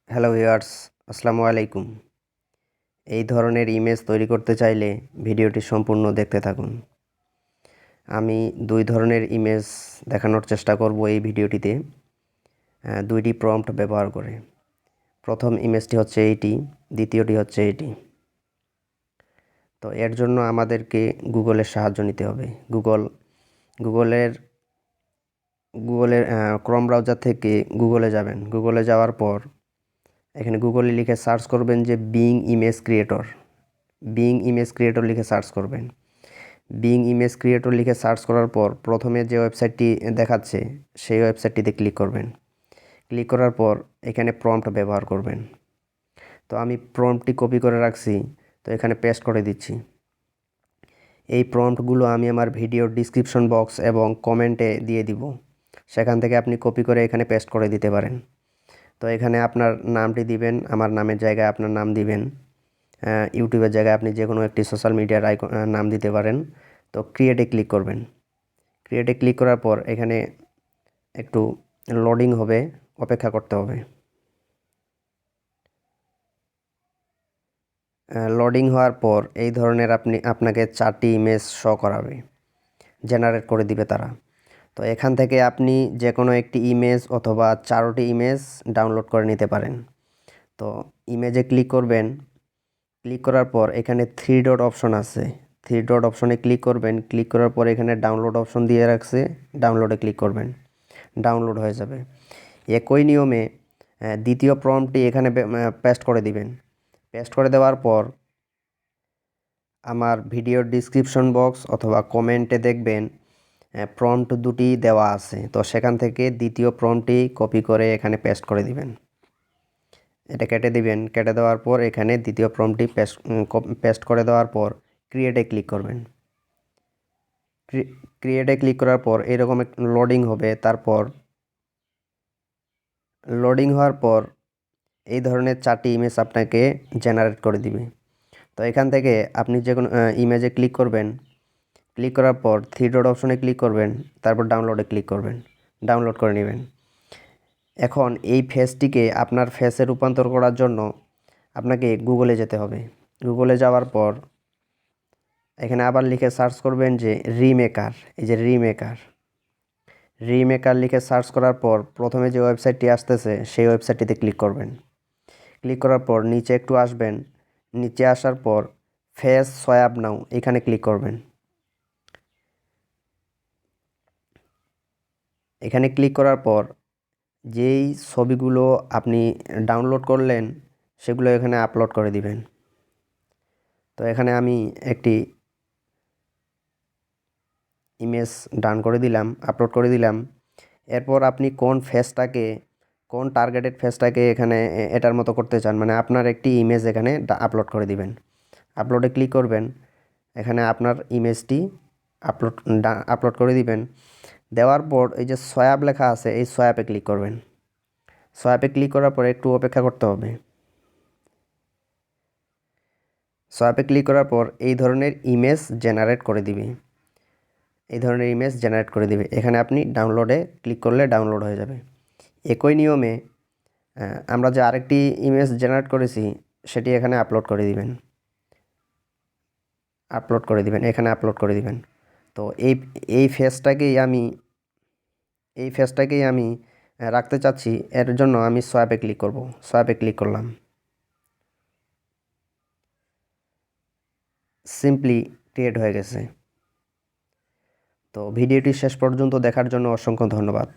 Hello viewers, আসসালামু আলাইকুম। এই ধরনের ইমেজ তৈরি করতে চাইলে ভিডিওটি সম্পূর্ণ দেখতে থাকুন। আমি দুই ধরনের ইমেজ দেখানোর চেষ্টা করব এই ভিডিওটিতে, দুইটি প্রম্পট ব্যবহার করে। প্রথম ইমেজটি হচ্ছে এইটি, দ্বিতীয়টি হচ্ছে এইটি। তো এর জন্য আমাদেরকে গুগলের সাহায্য নিতে হবে। গুগলের ক্রোম ব্রাউজার থেকে গুগলে যাবেন। গুগলে যাওয়ার পর এখানে গুগলে লিখে সার্চ করবেন যে বিং ইমেজ ক্রিয়েটর লিখে সার্চ করবেন। বিং ইমেজ ক্রিয়েটর লিখে সার্চ করার পর প্রথমে যে ওয়েবসাইটটি দেখাচ্ছে সেই ওয়েবসাইটটিতে ক্লিক করবেন। ক্লিক করার পর এখানে প্রম্পট ব্যবহার করবেন। তো আমি প্রম্পটটি কপি করে রাখছি, তো এখানে পেস্ট করে দিচ্ছি। এই প্রম্পটগুলো আমি আমার ভিডিওর ডিসক্রিপশন বক্স এবং কমেন্টে দিয়ে দিব, সেখান থেকে আপনি কপি করে এখানে পেস্ট করে দিতে পারেন। তো এখানে আপনার নামটি দিবেন, আমার নামের জায়গায় আপনার নাম দিবেন। ইউটিউবের জায়গায় আপনি যে কোনো একটি সোশ্যাল মিডিয়ার নাম দিতে পারেন। তো ক্রিয়েটে ক্লিক করবেন। ক্রিয়েটে ক্লিক করার পর এখানে একটু লোডিং হবে, অপেক্ষা করতে হবে। লোডিং হওয়ার পর এই ধরনের আপনাকে 4টি ইমেজ শো করাবে, জেনারেট করে দিবে তারা। তো এখান থেকে আপনি যে কোনো একটি ইমেজ অথবা 4টি ইমেজ ডাউনলোড করে নিতে পারেন। তো ইমেজে ক্লিক করবেন। ক্লিক করার পর এখানে 3 ডট অপশন আছে, 3 ডট অপশনে ক্লিক করবেন। ক্লিক করার পর এখানে ডাউনলোড অপশন দিয়ে রাখছে, ডাউনলোডে ক্লিক করবেন। ডাউনলোড হয়ে যাবে। একই নিয়মে দ্বিতীয় প্রম্পটটি এখানে পেস্ট করে দিবেন। পেস্ট করে দেওয়ার পর আমার ভিডিওর ডিসক্রিপশন বক্স অথবা কমেন্টে দেখবেন প্রম্পট দুটি দেওয়া আছে। তো সেখান থেকে দ্বিতীয় প্রম্পটটি কপি করে এখানে পেস্ট করে দিবেন। এটা কেটে দিবেন। কেটে দেওয়ার পর এখানে দ্বিতীয় প্রম্পটটি পেস্ট করে দেওয়ার পর ক্রিয়েটে ক্লিক করবেন। ক্রিয়েটে ক্লিক করার পর এরকম লোডিং হবে। তারপর লোডিং হওয়ার পর এই ধরনের 4টি ইমেজ আপনাকে জেনারেট করে দিবে। তো এখান থেকে আপনি যে কোনো ইমেজে ক্লিক করবেন। ক্লিক করার পর 3 ডট অপশনে ক্লিক করবেন, তারপর ডাউনলোডে ক্লিক করবেন, ডাউনলোড করে নেবেন। এখন এই ফেসটিকে আপনার ফেসে রূপান্তর করার জন্য আপনাকে গুগলে যেতে হবে। গুগলে যাওয়ার পর এখানে আবার লিখে সার্চ করবেন যে রিমেকার। এই যে রিমেকার লিখে সার্চ করার পর প্রথমে যে ওয়েবসাইটটি আসতেছে সেই ওয়েবসাইটটিতে ক্লিক করবেন। ক্লিক করার পর নিচে একটু আসবেন। নিচে আসার পর ফেস সোয়াপ নাও এখানে ক্লিক করবেন। এখানে ক্লিক করার পর যেই ছবিগুলো আপনি ডাউনলোড করলেন সেগুলো এখানে আপলোড করে দিবেন। তো এখানে আমি একটি ইমেজ ডান করে দিলাম, আপলোড করে দিলাম। এরপর আপনি কোন টার্গেটেড ফেসটাকে এখানে এটার মতো করতে চান, মানে আপনার একটি ইমেজ এখানে আপলোড করে দিবেন। আপলোডে ক্লিক করবেন। এখানে আপনার ইমেজটি আপলোড করে দিবেন। দেওয়ার পর এই যে সোয়াপ লেখা আছে এই সোয়াপে ক্লিক করবেন। সোয়াপে ক্লিক করার পর একটু অপেক্ষা করতে হবে। সোয়াপে ক্লিক করার পর এই ধরনের ইমেজ জেনারেট করে দিবে। এখানে আপনি ডাউনলোডে ক্লিক করলে ডাউনলোড হয়ে যাবে। একই নিয়মে আমরা যে আরেকটি ইমেজ জেনারেট করেছি সেটি এখানে আপলোড করে দিবেন। এখানে আপলোড করে দিবেন। তো এই ফেসটাকেই আমি রাখতে চাচ্ছি। এর জন্য আমি সোয়াপে ক্লিক করব। সোয়াপে ক্লিক করলাম। সিম্পলি ক্রিয়েট হয়ে গেছে। তো ভিডিওটি শেষ পর্যন্ত দেখার জন্য অসংখ্য ধন্যবাদ।